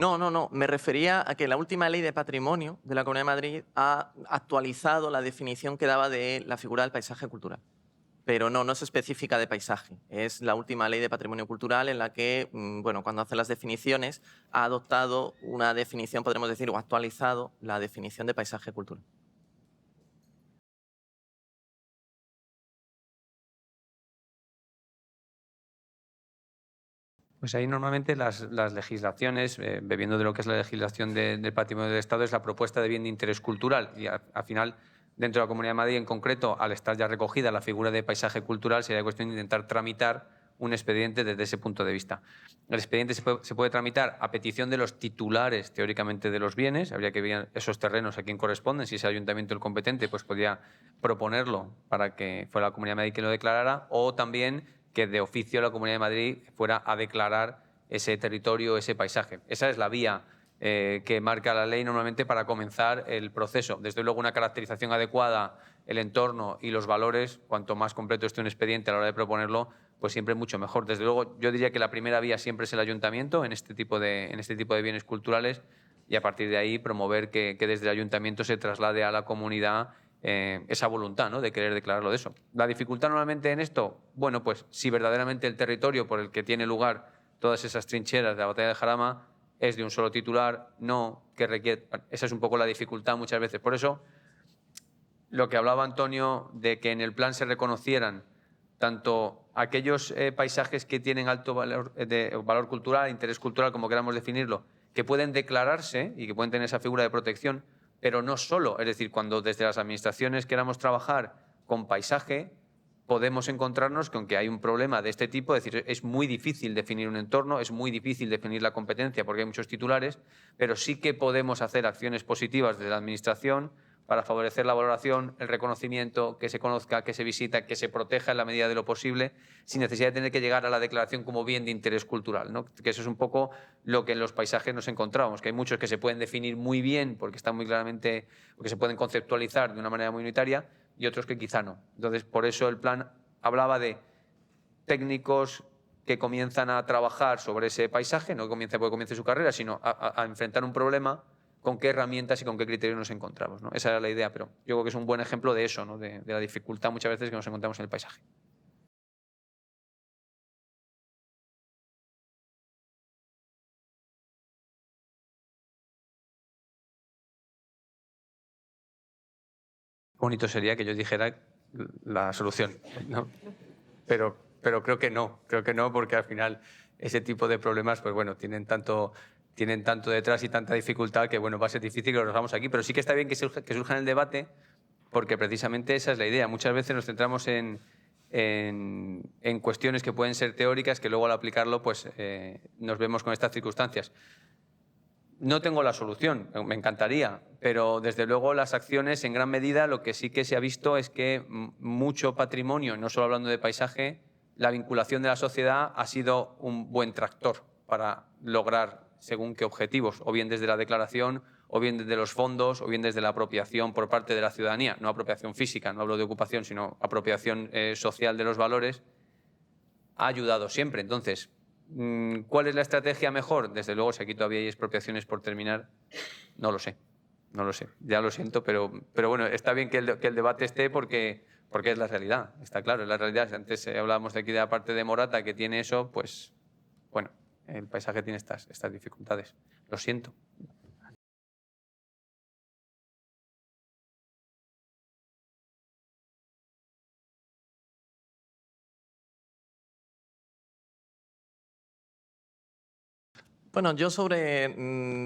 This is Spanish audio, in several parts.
No, no, no. Me refería a que la última ley de patrimonio de la Comunidad de Madrid ha actualizado la definición que daba de la figura del paisaje cultural. Pero no, no es específica de paisaje. Es la última ley de patrimonio cultural en la que, bueno, cuando hace las definiciones, ha adoptado una definición, podremos decir, o actualizado la definición de paisaje cultural. Pues ahí normalmente las legislaciones, bebiendo de lo que es la legislación del patrimonio del Estado, es la propuesta de bien de interés cultural. Y al final, dentro de la Comunidad de Madrid en concreto, al estar ya recogida la figura de paisaje cultural, sería cuestión de intentar tramitar un expediente desde ese punto de vista. El expediente se puede tramitar a petición de los titulares, teóricamente, de los bienes. Habría que ver esos terrenos a quién corresponden. Si es el ayuntamiento el competente, pues podría proponerlo para que fuera la Comunidad de Madrid quien lo declarara, o también que de oficio la Comunidad de Madrid fuera a declarar ese territorio, ese paisaje. Esa es la vía que marca la ley normalmente para comenzar el proceso. Desde luego, una caracterización adecuada, el entorno y los valores, cuanto más completo esté un expediente a la hora de proponerlo, pues siempre mucho mejor. Desde luego, yo diría que la primera vía siempre es el ayuntamiento en este tipo de bienes culturales, y a partir de ahí promover que desde el ayuntamiento se traslade a la comunidad esa voluntad, ¿no?, de querer declararlo de eso. La dificultad normalmente en esto, bueno, pues si verdaderamente el territorio por el que tiene lugar todas esas trincheras de la batalla de Jarama es de un solo titular, no que requiere. Esa es un poco la dificultad muchas veces. Por eso, lo que hablaba Antonio de que en el plan se reconocieran tanto aquellos paisajes que tienen alto valor cultural, interés cultural, como queramos definirlo, que pueden declararse y que pueden tener esa figura de protección, pero no solo. Es decir, cuando desde las administraciones queramos trabajar con paisaje, podemos encontrarnos con que hay un problema de este tipo. Es decir, es muy difícil definir un entorno, es muy difícil definir la competencia porque hay muchos titulares, pero sí que podemos hacer acciones positivas desde la administración para favorecer la valoración, el reconocimiento, que se conozca, que se visita, que se proteja en la medida de lo posible, sin necesidad de tener que llegar a la declaración como bien de interés cultural, ¿no? Que eso es un poco lo que en los paisajes nos encontramos, que hay muchos que se pueden definir muy bien porque están muy claramente, o que se pueden conceptualizar de una manera muy unitaria, y otros que quizá no. Entonces, por eso el plan hablaba de técnicos que comienzan a trabajar sobre ese paisaje, no comienza porque comience su carrera, sino a enfrentar un problema, con qué herramientas y con qué criterios nos encontramos, ¿no? Esa era la idea, pero yo creo que es un buen ejemplo de eso, ¿no?, de la dificultad muchas veces que nos encontramos en el paisaje. Bonito sería que yo dijera la solución, ¿no? Pero creo que no, porque al final ese tipo de problemas, pues bueno, tienen tanto detrás y tanta dificultad que, bueno, va a ser difícil que lo hagamos aquí, pero sí que está bien que surja en el debate, porque precisamente esa es la idea. Muchas veces nos centramos en cuestiones que pueden ser teóricas, que luego al aplicarlo pues nos vemos con estas circunstancias. No tengo la solución, me encantaría, pero desde luego las acciones, en gran medida, lo que sí que se ha visto es que mucho patrimonio, no solo hablando de paisaje, la vinculación de la sociedad ha sido un buen tractor para lograr según qué objetivos, o bien desde la declaración, o bien desde los fondos, o bien desde la apropiación por parte de la ciudadanía, no apropiación física, no hablo de ocupación, sino apropiación social de los valores, ha ayudado siempre. Entonces, ¿cuál es la estrategia mejor? Desde luego, si aquí todavía hay expropiaciones por terminar, no lo sé. No lo sé, ya lo siento, pero bueno, está bien que el debate esté porque es la realidad, está claro, es la realidad. Antes hablábamos de aquí de la parte de Morata que tiene eso, pues bueno, el paisaje tiene estas dificultades. Lo siento. Bueno, yo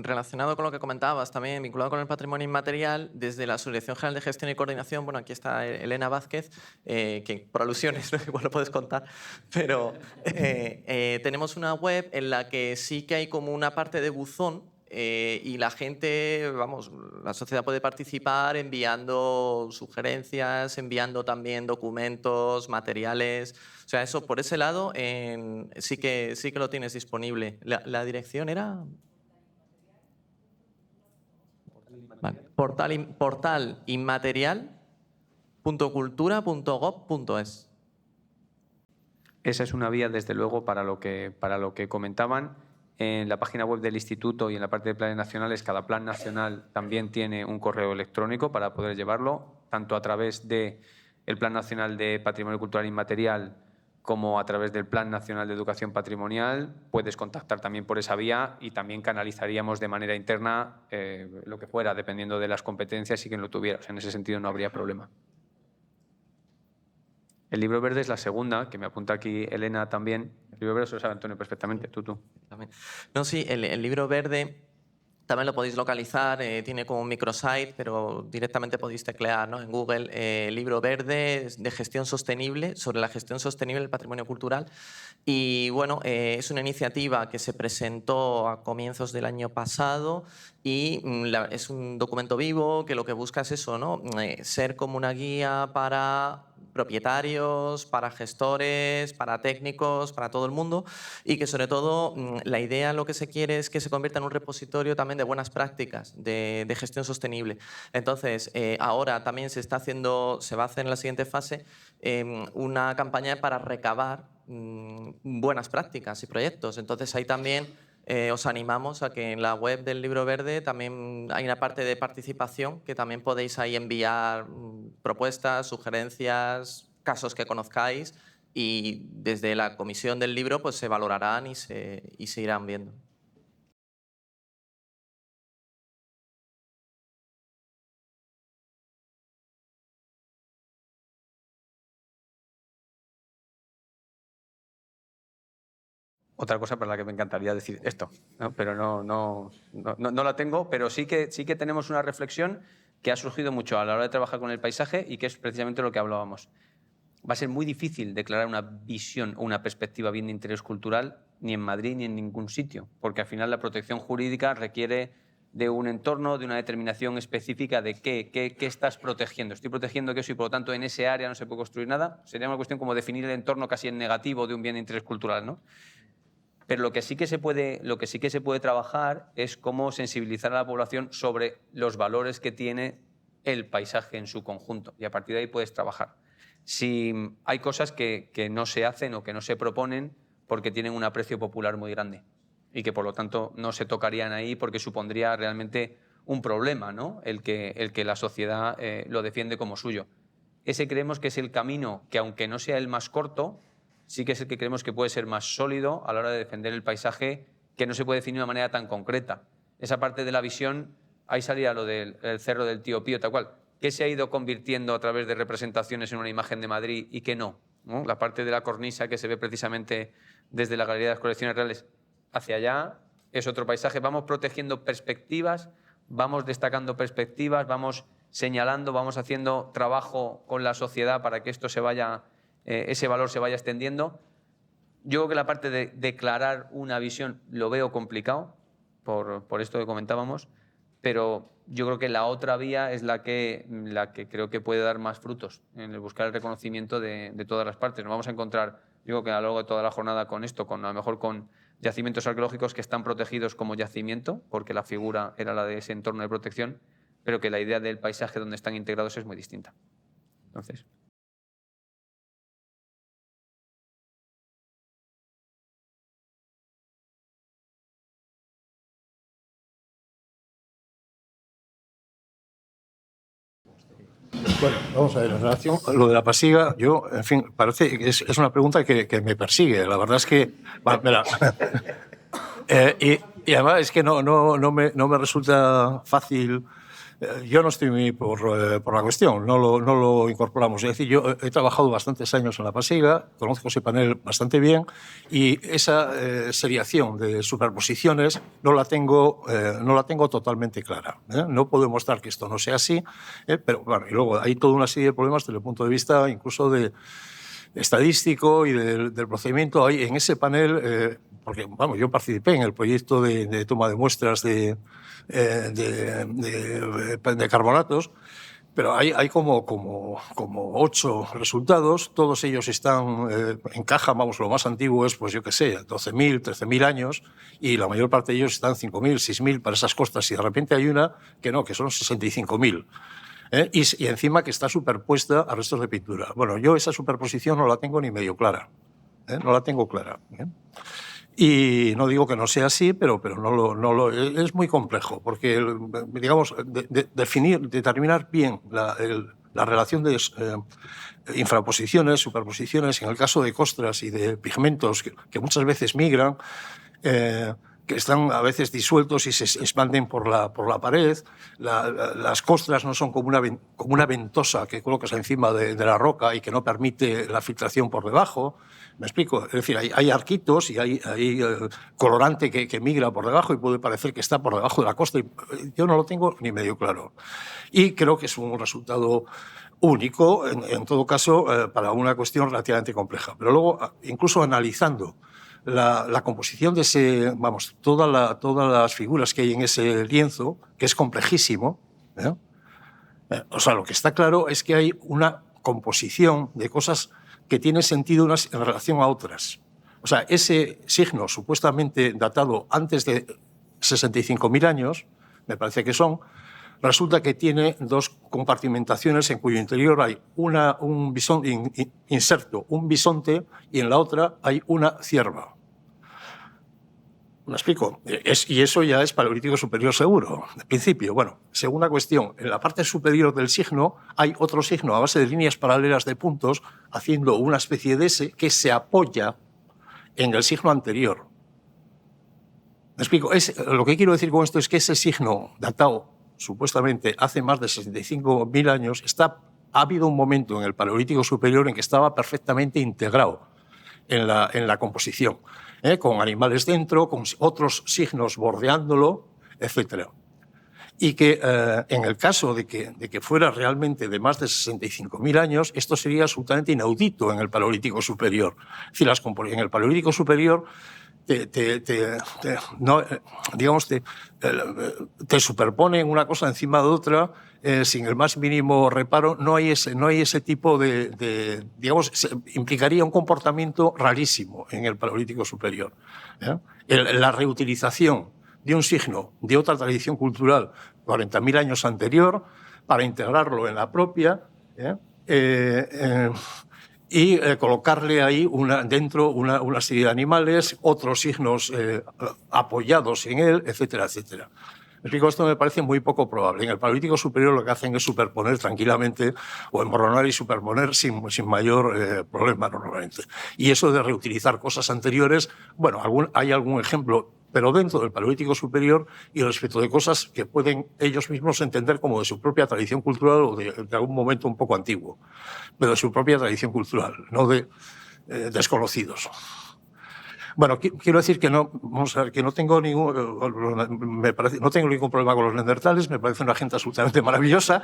relacionado con lo que comentabas, también vinculado con el patrimonio inmaterial, desde la Subdirección General de Gestión y Coordinación, bueno, aquí está Elena Vázquez, que por alusiones, ¿no?, igual lo puedes contar, pero tenemos una web en la que sí que hay como una parte de buzón y la gente, vamos, la sociedad puede participar enviando sugerencias, enviando también documentos, materiales. O sea, eso por ese lado sí que lo tienes disponible. ¿La dirección era? Vale. Portal inmaterial.cultura.gov.es. Esa es una vía, desde luego, para lo que comentaban. En la página web del Instituto y en la parte de planes nacionales, cada plan nacional también tiene un correo electrónico para poder llevarlo, tanto a través del Plan Nacional de Patrimonio Cultural Inmaterial como a través del Plan Nacional de Educación Patrimonial. Puedes contactar también por esa vía y también canalizaríamos de manera interna lo que fuera, dependiendo de las competencias y quien lo tuviera. O sea, en ese sentido no habría problema. El libro verde es la segunda, que me apunta aquí Elena también. El libro verde se lo sabe Antonio perfectamente, tú. No, sí, el libro verde también lo podéis localizar, tiene como un microsite, pero directamente podéis teclear, ¿no?, en Google, libro verde de gestión sostenible, sobre la gestión sostenible del patrimonio cultural. Y bueno, es una iniciativa que se presentó a comienzos del año pasado y es un documento vivo que lo que busca es eso, ¿no?, ser como una guía para propietarios, para gestores, para técnicos, para todo el mundo, y que sobre todo la idea, lo que se quiere es que se convierta en un repositorio también de buenas prácticas de gestión sostenible. Entonces, ahora también se va a hacer en la siguiente fase una campaña para recabar buenas prácticas y proyectos. Entonces, ahí también os animamos a que en la web del Libro Verde también hay una parte de participación que también podéis ahí enviar propuestas, sugerencias, casos que conozcáis, y desde la comisión del libro pues se valorarán y se irán viendo. Otra cosa para la que me encantaría decir esto, ¿no? Pero no la tengo, pero sí que tenemos una reflexión que ha surgido mucho a la hora de trabajar con el paisaje y que es precisamente lo que hablábamos. Va a ser muy difícil declarar una visión o una perspectiva bien de interés cultural ni en Madrid ni en ningún sitio, porque al final la protección jurídica requiere de un entorno, de una determinación específica de qué estás protegiendo. Estoy protegiendo queso y, por lo tanto, en ese área no se puede construir nada. Sería una cuestión como definir el entorno casi en negativo de un bien de interés cultural, ¿no? Pero lo que sí que se puede trabajar es cómo sensibilizar a la población sobre los valores que tiene el paisaje en su conjunto, y a partir de ahí puedes trabajar. Si hay cosas que no se hacen o que no se proponen porque tienen un aprecio popular muy grande y que por lo tanto no se tocarían ahí porque supondría realmente un problema, ¿no?, el que la sociedad lo defiende como suyo. Ese creemos que es el camino que, aunque no sea el más corto, sí que es el que creemos que puede ser más sólido a la hora de defender el paisaje, que no se puede definir de una manera tan concreta. Esa parte de la visión, ahí salía lo del cerro del Tío Pío, tal cual. ¿Qué se ha ido convirtiendo a través de representaciones en una imagen de Madrid y qué no? ¿No? La parte de la cornisa que se ve precisamente desde la Galería de las Colecciones Reales hacia allá es otro paisaje. Vamos protegiendo perspectivas, vamos destacando perspectivas, vamos señalando, vamos haciendo trabajo con la sociedad para que esto ese valor se vaya extendiendo. Yo creo que la parte de declarar una visión lo veo complicado, por esto que comentábamos, pero yo creo que la otra vía es la que creo que puede dar más frutos, en el buscar el reconocimiento de todas las partes. Nos vamos a encontrar, yo creo que a lo largo de toda la jornada con esto, a lo mejor con yacimientos arqueológicos que están protegidos como yacimiento, porque la figura era la de ese entorno de protección, pero que la idea del paisaje donde están integrados es muy distinta. Entonces... Bueno, vamos a ver, en relación a lo de la pasiga, yo, en fin, parece que es una pregunta que me persigue. La verdad es que... Bueno, y además es que no me resulta fácil. Yo no estoy muy por la cuestión, no lo incorporamos. Es decir, yo he trabajado bastantes años en la pasiga, conozco ese panel bastante bien, y esa seriación de superposiciones no la tengo totalmente clara. No puedo demostrar que esto no sea así, pero bueno, y luego hay toda una serie de problemas desde el punto de vista incluso estadístico y del procedimiento. Hay en ese panel, porque vamos, yo participé en el proyecto de toma de muestras de carbonatos, pero hay como 8 resultados, todos ellos encajan, vamos, lo más antiguo es, pues yo qué sé, 12.000, 13.000 años, y la mayor parte de ellos están 5.000, 6.000 para esas costas, y de repente hay una que son 65.000. Y encima que está superpuesta a restos de pintura. Bueno, yo esa superposición no la tengo ni medio clara. No la tengo clara. Y no digo que no sea así, pero es muy complejo, porque, digamos, determinar bien la relación de infraposiciones, superposiciones, en el caso de costras y de pigmentos que muchas veces migran, que están a veces disueltos y se expanden por la pared. Las costras no son como una ventosa que colocas encima de la roca y que no permite la filtración por debajo. ¿Me explico? Es decir, hay arquitos y hay colorante que migra por debajo y puede parecer que está por debajo de la costra. Yo no lo tengo ni medio claro. Y creo que es un resultado único, en todo caso, para una cuestión relativamente compleja. Pero luego, incluso analizando la composición de todas las figuras que hay en ese lienzo, que es complejísimo, o sea, lo que está claro es que hay una composición de cosas que tiene sentido unas en relación a otras. O sea, ese signo supuestamente datado antes de 65.000 años, me parece que son, resulta que tiene dos compartimentaciones en cuyo interior hay un bisonte, inserto un bisonte, y en la otra hay una cierva. ¿Me explico? Y eso ya es paleolítico superior seguro, de principio. Bueno, segunda cuestión, en la parte superior del signo hay otro signo a base de líneas paralelas de puntos haciendo una especie de S que se apoya en el signo anterior. ¿Me explico? Lo que quiero decir con esto es que ese signo datado supuestamente hace más de 65.000 años, ha habido un momento en el paleolítico superior en que estaba perfectamente integrado en la composición, con animales dentro, con otros signos bordeándolo, etc. Y que en el caso de que fuera realmente de más de 65.000 años, esto sería absolutamente inaudito en el paleolítico superior. Es decir, en el paleolítico superior te superponen una cosa encima de otra sin el más mínimo reparo. No hay ese tipo digamos, implicaría un comportamiento rarísimo en el paleolítico superior. La reutilización de un signo de otra tradición cultural 40.000 años anterior para integrarlo en la propia, y colocarle ahí dentro una serie de animales, otros signos apoyados en él, etcétera, etcétera. Esto me parece muy poco probable. En el paleolítico superior lo que hacen es superponer tranquilamente o emborronar y superponer sin mayor problema normalmente. Y eso de reutilizar cosas anteriores, bueno, hay algún ejemplo, pero dentro del paleolítico superior y respecto de cosas que pueden ellos mismos entender como de su propia tradición cultural o de algún momento un poco antiguo, pero de su propia tradición cultural, no de desconocidos. Bueno, quiero decir que no tengo no tengo ningún problema con los neandertales, me parece una gente absolutamente maravillosa,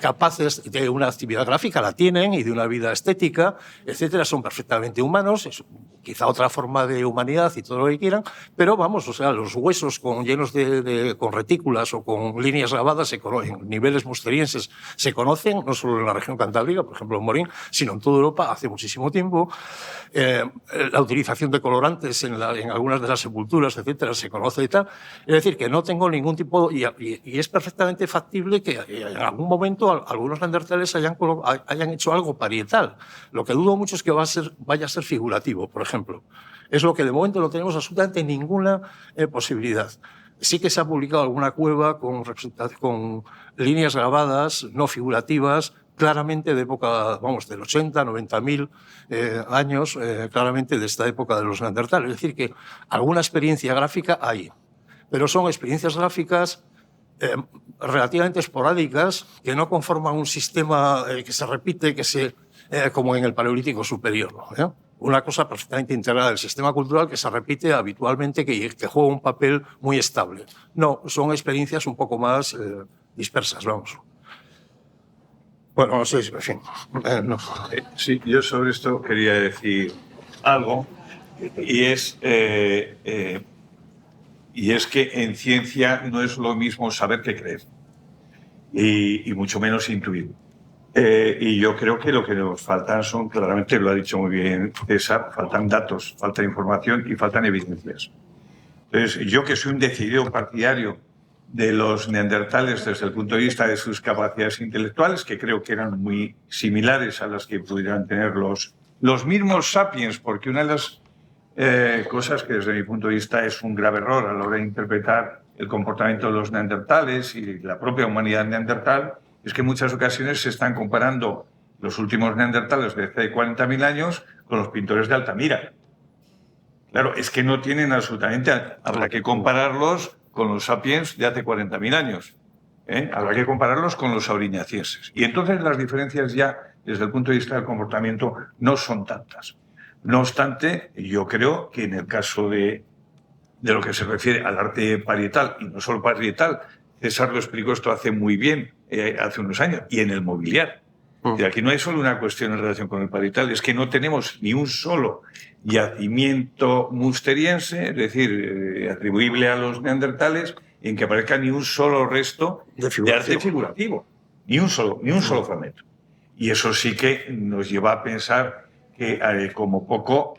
capaces de una actividad gráfica, la tienen, y de una vida estética, etcétera, son perfectamente humanos, es quizá otra forma de humanidad y todo lo que quieran, pero vamos, o sea, los huesos llenos con retículas o con líneas grabadas en niveles musterienses se conocen, no solo en la región cantábrica, por ejemplo en Morín, sino en toda Europa hace muchísimo tiempo. La utilización de colorantes en algunas de las sepulturas, etcétera, se conoce y tal. Es decir, que no tengo ningún tipo... Y es perfectamente factible que en algún momento algunos neandertales hayan hecho algo parietal. Lo que dudo mucho es que vaya a ser figurativo, por ejemplo. Es lo que de momento no tenemos absolutamente ninguna posibilidad. Sí que se ha publicado alguna cueva con líneas grabadas, no figurativas, claramente de época, vamos, del 80, 90.000 años, claramente de esta época de los neandertales. Es decir, que alguna experiencia gráfica hay, pero son experiencias gráficas relativamente esporádicas que no conforman un sistema que se repite, como en el paleolítico superior, ¿no? Una cosa perfectamente integrada del sistema cultural que se repite habitualmente, que juega un papel muy estable. No, son experiencias un poco más dispersas, vamos. Bueno, sí, en fin. No. Sí, yo sobre esto quería decir algo, y es que en ciencia no es lo mismo saber que creer, y mucho menos intuir. Y yo creo que lo que nos faltan son, claramente lo ha dicho muy bien César, faltan datos, falta información y faltan evidencias. Entonces, yo que soy un decidido partidario de los neandertales desde el punto de vista de sus capacidades intelectuales, que creo que eran muy similares a las que pudieran tener los mismos sapiens, porque una de las cosas que desde mi punto de vista es un grave error a la hora de interpretar el comportamiento de los neandertales y la propia humanidad neandertal, es que en muchas ocasiones se están comparando los últimos neandertales de hace 40.000 años con los pintores de Altamira. Claro, es que no tienen absolutamente... Habrá que compararlos con los sapiens de hace 40.000 años. Habrá que compararlos con los auriñacienses. Y entonces las diferencias ya, desde el punto de vista del comportamiento, no son tantas. No obstante, yo creo que en el caso de lo que se refiere al arte parietal, y no solo parietal, César lo explicó esto hace muy bien, hace unos años, y en el mobiliario. Y aquí no hay solo una cuestión en relación con el parietal, es que no tenemos ni un solo yacimiento musteriense, es decir, atribuible a los neandertales, en que aparezca ni un solo resto de arte figurativo. Ni un solo fragmento. Y eso sí que nos lleva a pensar que, como poco,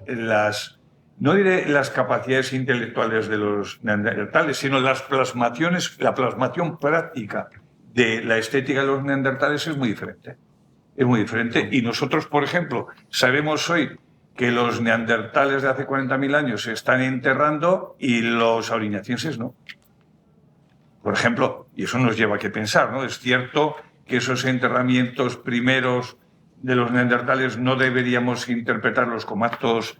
no diré las capacidades intelectuales de los neandertales, sino la plasmación práctica de la estética de los neandertales es muy diferente. Es muy diferente. Y nosotros, por ejemplo, sabemos hoy que los neandertales de hace 40.000 años se están enterrando y los auriñacienses no. Por ejemplo, y eso nos lleva a que pensar, ¿no? Es cierto que esos enterramientos primeros de los neandertales no deberíamos interpretarlos como actos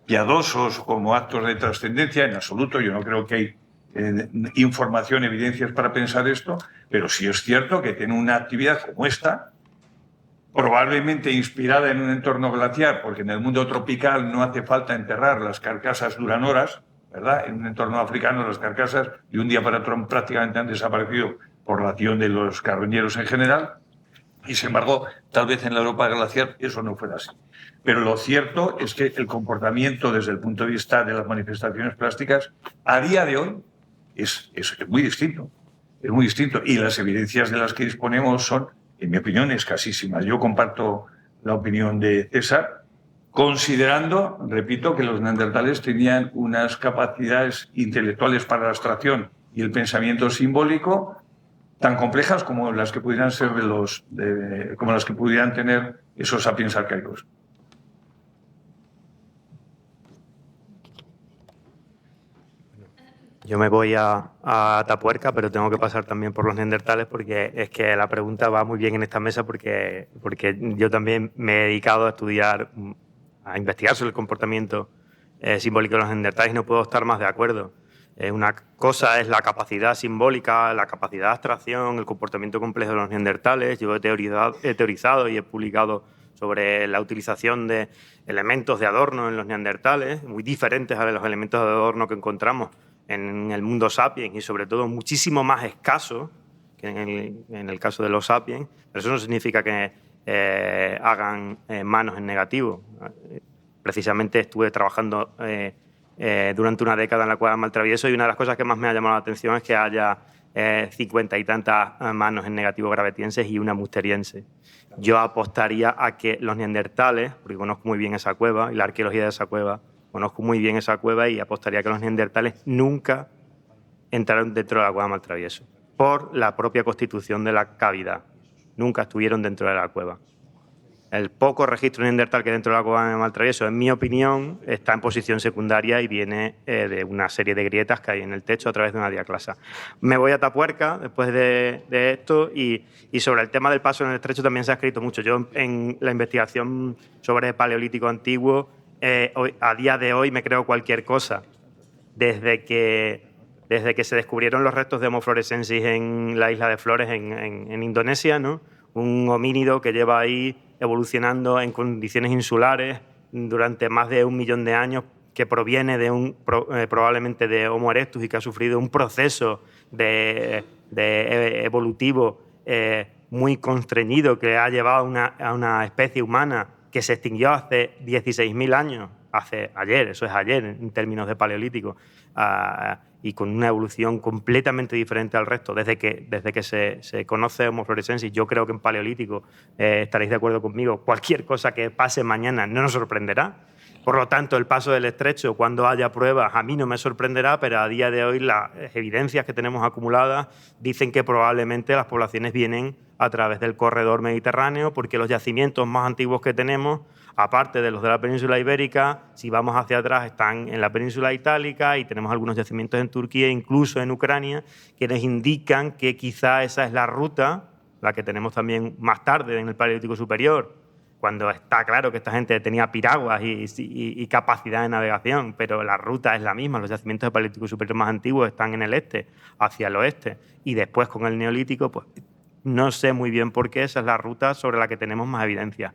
piadosos, como actos de trascendencia, en absoluto. Yo no creo que hay información, evidencias para pensar esto, pero sí es cierto que tiene una actividad como esta, probablemente inspirada en un entorno glaciar, porque en el mundo tropical no hace falta enterrar, las carcasas duran horas, ¿verdad? En un entorno africano las carcasas de un día para otro prácticamente han desaparecido por la acción de los carroñeros en general, y sin embargo, tal vez en la Europa glaciar eso no fuera así. Pero lo cierto es que el comportamiento desde el punto de vista de las manifestaciones plásticas a día de hoy es muy distinto. Es muy distinto. Y las evidencias de las que disponemos son, en mi opinión, escasísimas. Yo comparto la opinión de César, considerando, repito, que los neandertales tenían unas capacidades intelectuales para la abstracción y el pensamiento simbólico tan complejas como las que pudieran ser como las que pudieran tener esos sapiens arcaicos. Yo me voy a Atapuerca, pero tengo que pasar también por los neandertales porque es que la pregunta va muy bien en esta mesa porque yo también me he dedicado a estudiar, a investigar sobre el comportamiento simbólico de los neandertales y no puedo estar más de acuerdo. Una cosa es la capacidad simbólica, la capacidad de abstracción, el comportamiento complejo de los neandertales. Yo he teorizado y he publicado sobre la utilización de elementos de adorno en los neandertales, muy diferentes a los elementos de adorno que encontramos en el mundo sapiens y sobre todo muchísimo más escasos que en el caso de los sapiens, pero eso no significa que hagan manos en negativo. Precisamente estuve trabajando durante una década en la Cueva de Maltravieso y una de las cosas que más me ha llamado la atención es que haya 50 y tantas manos en negativo gravetienses y una musteriense. Yo apostaría a que los neandertales, porque conozco muy bien esa cueva y la arqueología de esa cueva, conozco muy bien esa cueva y apostaría a que los neandertales nunca entraron dentro de la Cueva de Maltravieso por la propia constitución de la cavidad. Nunca estuvieron dentro de la cueva. El poco registro neandertal que hay dentro de la Cueva de Maltravieso, en mi opinión, está en posición secundaria y viene de una serie de grietas que hay en el techo a través de una diaclasa. Me voy a Atapuerca después de esto y sobre el tema del paso en el estrecho también se ha escrito mucho. Yo en la investigación sobre paleolítico antiguo, a día de hoy me creo cualquier cosa. Desde que se descubrieron los restos de Homo floresiensis en la isla de Flores, en Indonesia, ¿no? Un homínido que lleva ahí evolucionando en condiciones insulares durante más de 1 millón de años, que proviene de probablemente de Homo erectus y que ha sufrido un proceso evolutivo muy constreñido que ha llevado a una especie humana que se extinguió hace 16.000 años, eso es ayer en términos de paleolítico, y con una evolución completamente diferente al resto. Desde que se conoce Homo floresiensis, yo creo que en paleolítico, estaréis de acuerdo conmigo, cualquier cosa que pase mañana no nos sorprenderá. Por lo tanto, el paso del estrecho, cuando haya pruebas, a mí no me sorprenderá, pero a día de hoy las evidencias que tenemos acumuladas dicen que probablemente las poblaciones vienen a través del corredor mediterráneo, porque los yacimientos más antiguos que tenemos, aparte de los de la península ibérica, si vamos hacia atrás, están en la península itálica y tenemos algunos yacimientos en Turquía, incluso en Ucrania, que nos indican que quizá esa es la ruta, la que tenemos también más tarde en el Paleolítico Superior, cuando está claro que esta gente tenía piraguas y capacidad de navegación, pero la ruta es la misma. Los yacimientos del Paleolítico Superior más antiguos están en el este, hacia el oeste, y después con el Neolítico, pues no sé muy bien por qué esa es la ruta sobre la que tenemos más evidencia.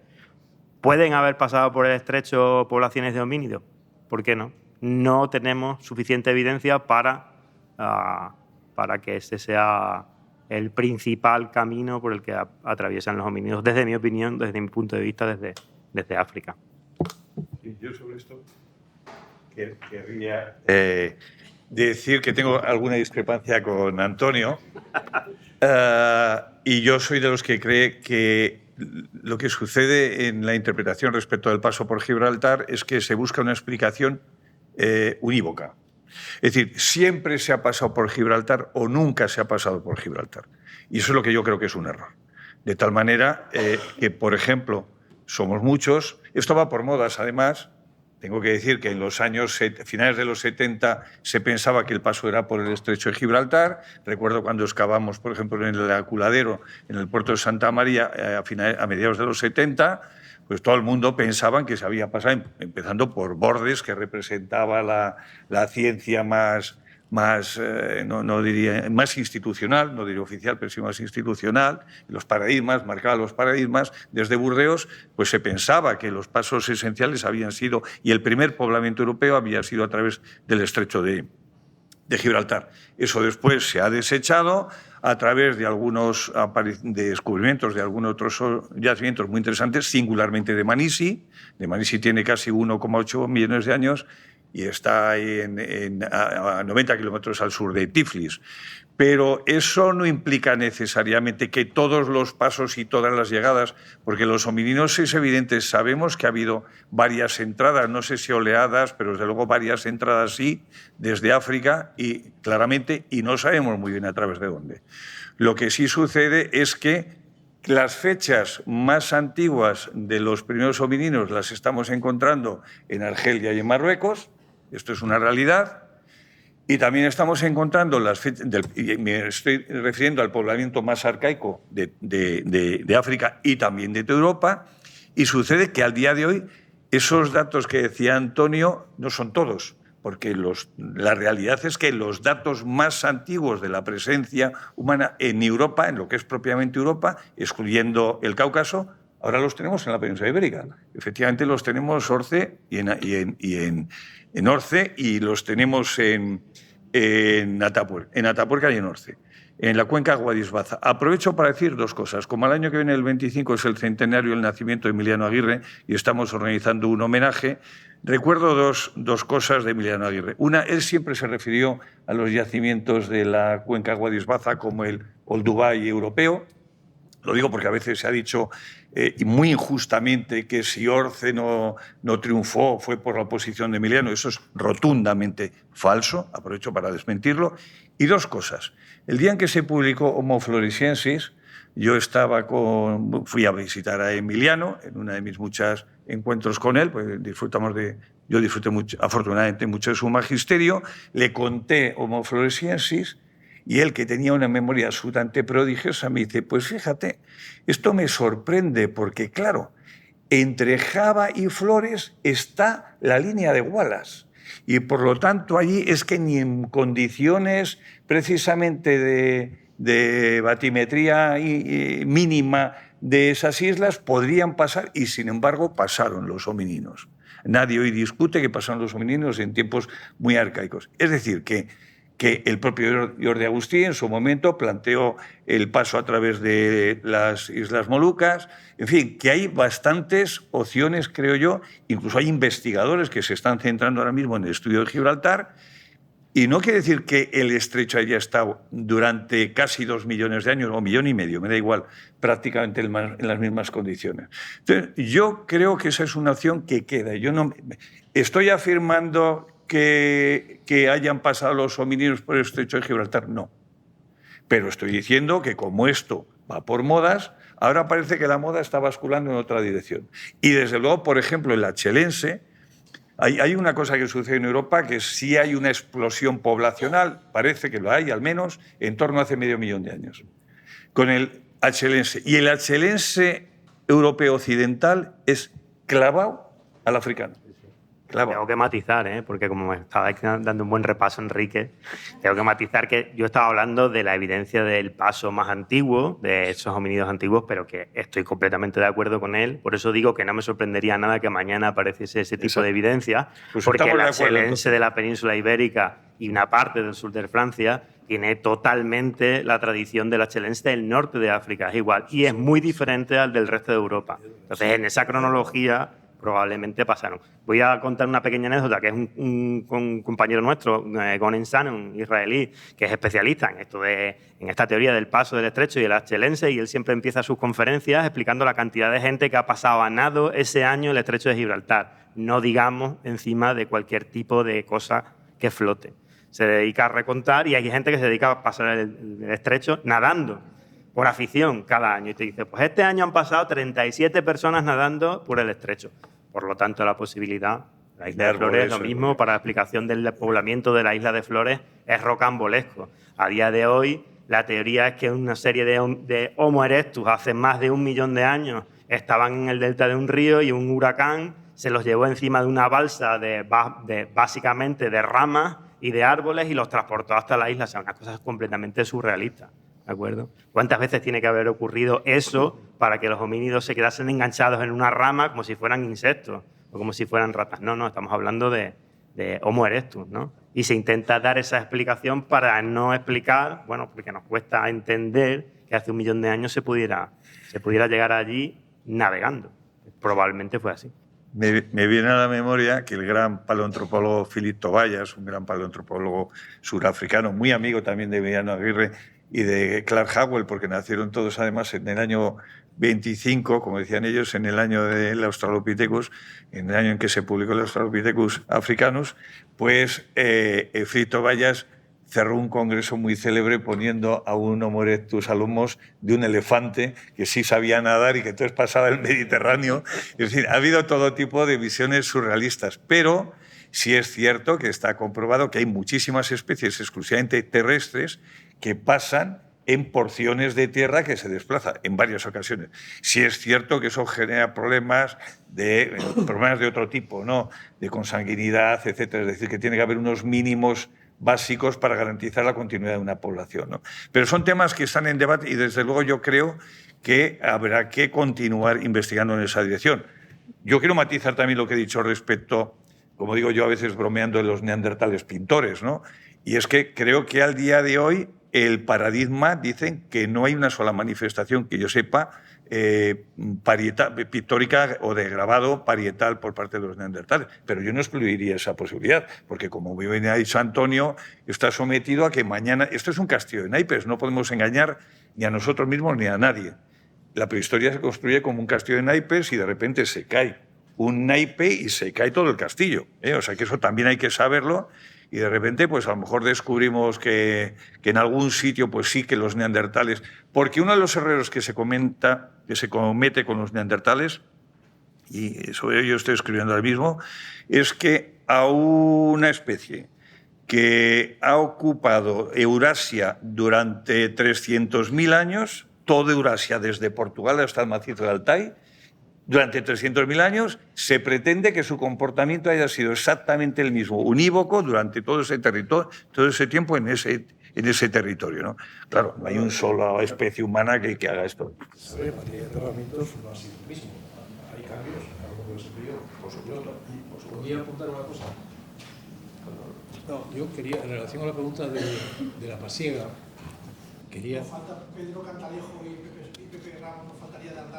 ¿Pueden haber pasado por el estrecho poblaciones de homínidos? ¿Por qué no? No tenemos suficiente evidencia para que ese sea el principal camino por el que atraviesan los homínidos, desde mi opinión, desde mi punto de vista, desde África. Yo sobre esto querría decir que tengo alguna discrepancia con Antonio y yo soy de los que cree que lo que sucede en la interpretación respecto del paso por Gibraltar es que se busca una explicación unívoca. Es decir, siempre se ha pasado por Gibraltar o nunca se ha pasado por Gibraltar. Y eso es lo que yo creo que es un error. De tal manera que, por ejemplo, somos muchos. Esto va por modas, además. Tengo que decir que en los años finales de los 70 se pensaba que el paso era por el estrecho de Gibraltar. Recuerdo cuando excavamos, por ejemplo, en el Aculadero, en el puerto de Santa María, a mediados de los 70, pues todo el mundo pensaba que se había pasado, empezando por Bordes, que representaba la ciencia más institucional, no diría oficial, pero sí más institucional, los paradigmas, marcaba los paradigmas. Desde Burdeos pues se pensaba que los pasos esenciales habían sido, y el primer poblamiento europeo había sido a través del estrecho de Gibraltar. Eso después se ha desechado a través de algunos descubrimientos de algunos otros yacimientos muy interesantes, singularmente de Manisi. De Manisi tiene casi 1,8 millones de años y está a 90 kilómetros al sur de Tiflis. Pero eso no implica necesariamente que todos los pasos y todas las llegadas, porque los homínidos es evidente, sabemos que ha habido varias entradas, no sé si oleadas, pero desde luego varias entradas sí, desde África y claramente, y no sabemos muy bien a través de dónde. Lo que sí sucede es que las fechas más antiguas de los primeros homínidos las estamos encontrando en Argelia y en Marruecos, esto es una realidad. Y también estamos encontrando las fechas, me estoy refiriendo al poblamiento más arcaico de África y también de Europa, y sucede que al día de hoy esos datos que decía Antonio no son todos, porque la realidad es que los datos más antiguos de la presencia humana en Europa, en lo que es propiamente Europa, excluyendo el Cáucaso, ahora los tenemos en la península ibérica. Efectivamente los tenemos en Orce y los tenemos en Atapuerca y en Orce, en la cuenca Guadix-Baza. Aprovecho para decir dos cosas. Como el año que viene, el 25, es el centenario del nacimiento de Emiliano Aguirre y estamos organizando un homenaje, recuerdo dos cosas de Emiliano Aguirre. Una, él siempre se refirió a los yacimientos de la cuenca Guadix-Baza como el Olduvai europeo. Lo digo porque a veces se ha dicho, y muy injustamente, que si Orce no triunfó fue por la oposición de Emiliano. Eso es rotundamente falso, aprovecho para desmentirlo. Y dos cosas. El día en que se publicó Homo floresiensis, yo fui a visitar a Emiliano en una de mis muchos encuentros con él, pues yo disfruté mucho, afortunadamente mucho de su magisterio, le conté Homo floresiensis. Y él, que tenía una memoria absolutamente prodigiosa, me dice, pues fíjate, esto me sorprende porque, claro, entre Java y Flores está la línea de Wallace. Y por lo tanto allí es que ni en condiciones precisamente de batimetría mínima de esas islas podrían pasar, y sin embargo pasaron los homínidos. Nadie hoy discute que pasaron los homínidos en tiempos muy arcaicos. Es decir, que el propio Jordi Agustí en su momento planteó el paso a través de las Islas Molucas. En fin, que hay bastantes opciones, creo yo. Incluso hay investigadores que se están centrando ahora mismo en el estudio de Gibraltar. Y no quiere decir que el estrecho haya estado durante casi 2 millones de años, o 1,5 millones, me da igual, prácticamente en las mismas condiciones. Entonces, yo creo que esa es una opción que queda. Yo no estoy afirmando que hayan pasado los homínidos por el estrecho de Gibraltar, no. Pero estoy diciendo que como esto va por modas, ahora parece que la moda está basculando en otra dirección. Y desde luego, por ejemplo, el achelense, hay una cosa que sucede en Europa, que sí hay una explosión poblacional, parece que lo hay al menos, en torno a hace medio millón de años, con el achelense. Y el achelense europeo occidental es clavado al africano. Claro. Tengo que matizar, porque como me estaba dando un buen repaso, Enrique, tengo que matizar que yo estaba hablando de la evidencia del paso más antiguo, de esos homínidos antiguos, pero que estoy completamente de acuerdo con él. Por eso digo que no me sorprendería nada que mañana apareciese ese tipo de evidencia, pues porque el achelense de la península ibérica y una parte del sur de Francia tiene totalmente la tradición del achelense del norte de África, es igual, y es muy diferente al del resto de Europa. Entonces, en esa cronología probablemente pasaron. Voy a contar una pequeña anécdota, que es un compañero nuestro, Gonen San, un israelí, que es especialista en esta teoría del paso del estrecho y el achelense, y él siempre empieza sus conferencias explicando la cantidad de gente que ha pasado a nado ese año el estrecho de Gibraltar, no digamos encima de cualquier tipo de cosa que flote. Se dedica a recontar y hay gente que se dedica a pasar el estrecho nadando, por afición, cada año. Y te dice, pues este año han pasado 37 personas nadando por el estrecho. Por lo tanto, la posibilidad, la isla de Flores es lo mismo, para la explicación del poblamiento de la isla de Flores es rocambolesco. A día de hoy, la teoría es que una serie de Homo erectus hace más de 1 millón de años estaban en el delta de un río y un huracán se los llevó encima de una balsa básicamente de ramas y de árboles y los transportó hasta la isla. O sea, una cosa completamente surrealista. ¿De acuerdo? ¿Cuántas veces tiene que haber ocurrido eso para que los homínidos se quedasen enganchados en una rama como si fueran insectos o como si fueran ratas? No, estamos hablando de Homo erectus, ¿no? Y se intenta dar esa explicación para no explicar, bueno, porque nos cuesta entender que hace 1 millón de años se pudiera llegar allí navegando. Probablemente fue así. Me viene a la memoria que el gran paleoantropólogo Philip Tobias, un gran paleoantropólogo surafricano, muy amigo también de Emiliano Aguirre y de Clark Howell, porque nacieron todos además en el año 25, como decían ellos, en el año del Australopithecus, en el año en que se publicó el Australopithecus africanus, pues Philip Tobias cerró un congreso muy célebre poniendo a un Homo erectus a lomos de un elefante que sí sabía nadar y que entonces pasaba el Mediterráneo. Es decir, ha habido todo tipo de visiones surrealistas, pero sí es cierto que está comprobado que hay muchísimas especies exclusivamente terrestres que pasan en porciones de tierra que se desplaza en varias ocasiones. Sí es cierto que eso genera problemas de otro tipo, ¿no? De consanguinidad, etcétera. Es decir, que tiene que haber unos mínimos básicos para garantizar la continuidad de una población, ¿no? Pero son temas que están en debate y desde luego yo creo que habrá que continuar investigando en esa dirección. Yo quiero matizar también lo que he dicho respecto, como digo yo a veces bromeando, de los neandertales pintores, ¿no? Y es que creo que al día de hoy el paradigma, dicen que no hay una sola manifestación que yo sepa pictórica o de grabado parietal por parte de los neandertales. Pero yo no excluiría esa posibilidad, porque como bien ha dicho Antonio, está sometido a que mañana... Esto es un castillo de naipes, no podemos engañar ni a nosotros mismos ni a nadie. La prehistoria se construye como un castillo de naipes y de repente se cae un naipe y se cae todo el castillo, ¿eh? O sea que eso también hay que saberlo. Y de repente, pues a lo mejor descubrimos que en algún sitio, pues sí que los neandertales... Porque uno de los errores que se comete con los neandertales, y sobre ello estoy escribiendo ahora mismo, es que a una especie que ha ocupado Eurasia durante 300.000 años, toda Eurasia, desde Portugal hasta el macizo de Altai, durante 300.000 años, se pretende que su comportamiento haya sido exactamente el mismo, unívoco, durante todo ese territorio, todo ese tiempo en ese territorio, ¿no? Claro, no hay una sola especie humana que haga esto. A ver, en materia de enterramientos no ha sido lo mismo. Hay cambios a lo largo de ese periodo, por supuesto. Y os podría apuntar una cosa. No, yo quería, en relación a la pregunta de la pasiega, quería... Nos falta Pedro Cantalejo y Pepe Ramos, nos faltaría de andar.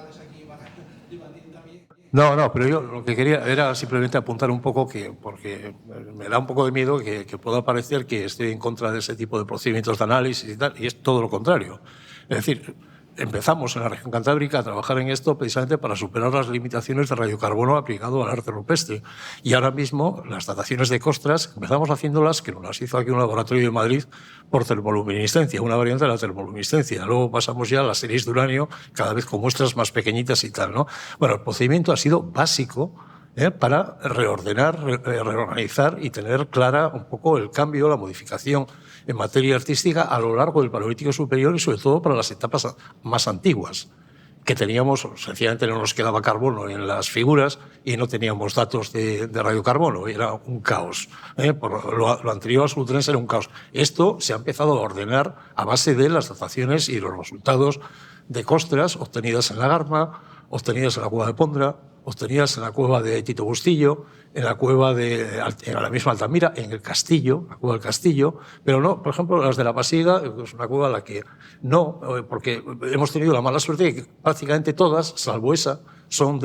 No, pero yo lo que quería era simplemente apuntar un poco que, porque me da un poco de miedo que pueda parecer que estoy en contra de ese tipo de procedimientos de análisis y tal, y es todo lo contrario. Es decir, empezamos en la región cantábrica a trabajar en esto precisamente para superar las limitaciones de radiocarbono aplicado al arte rupestre. Y ahora mismo las dataciones de costras empezamos haciéndolas, que nos las hizo aquí un laboratorio de Madrid, por termoluminiscencia, una variante de la termoluminiscencia. Luego pasamos ya a las series de uranio, cada vez con muestras más pequeñitas y tal, ¿no? Bueno, el procedimiento ha sido básico para reordenar, reorganizar y tener clara un poco el cambio, la modificación en materia artística a lo largo del Paleolítico Superior y sobre todo para las etapas más antiguas, que teníamos, sencillamente no nos quedaba carbono en las figuras y no teníamos datos de radiocarbono, era un caos. Por lo anterior al Sultrense era un caos. Esto se ha empezado a ordenar a base de las dataciones y los resultados de costras obtenidas en la Garma, obtenidas en la cueva de Pondra, obtenidas en la cueva de Tito Bustillo, en la cueva en la misma Altamira, en el Castillo, la cueva del Castillo, pero no, por ejemplo, las de la Pasiga, es una cueva a la que no, porque hemos tenido la mala suerte de que prácticamente todas, salvo esa, son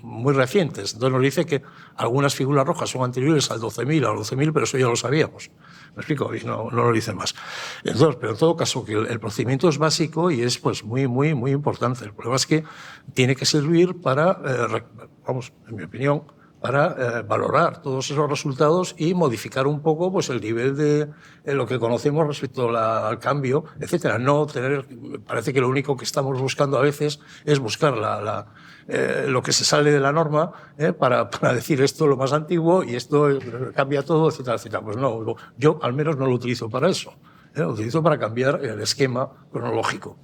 muy recientes. Entonces nos dice que algunas figuras rojas son anteriores al 12.000, al 11.000, pero eso ya lo sabíamos. ¿Me explico? Y no lo dice más. Entonces, pero en todo caso, que el procedimiento es básico y es pues muy importante. El problema es que tiene que servir para, vamos, en mi opinión, para valorar todos esos resultados y modificar un poco pues, el nivel de lo que conocemos respecto al cambio, etcétera. No tener, parece que lo único que estamos buscando a veces es buscar lo que se sale de la norma para decir esto es lo más antiguo y esto cambia todo, etcétera, etcétera. Pues no, yo al menos no lo utilizo para eso. Lo utilizo para cambiar el esquema cronológico.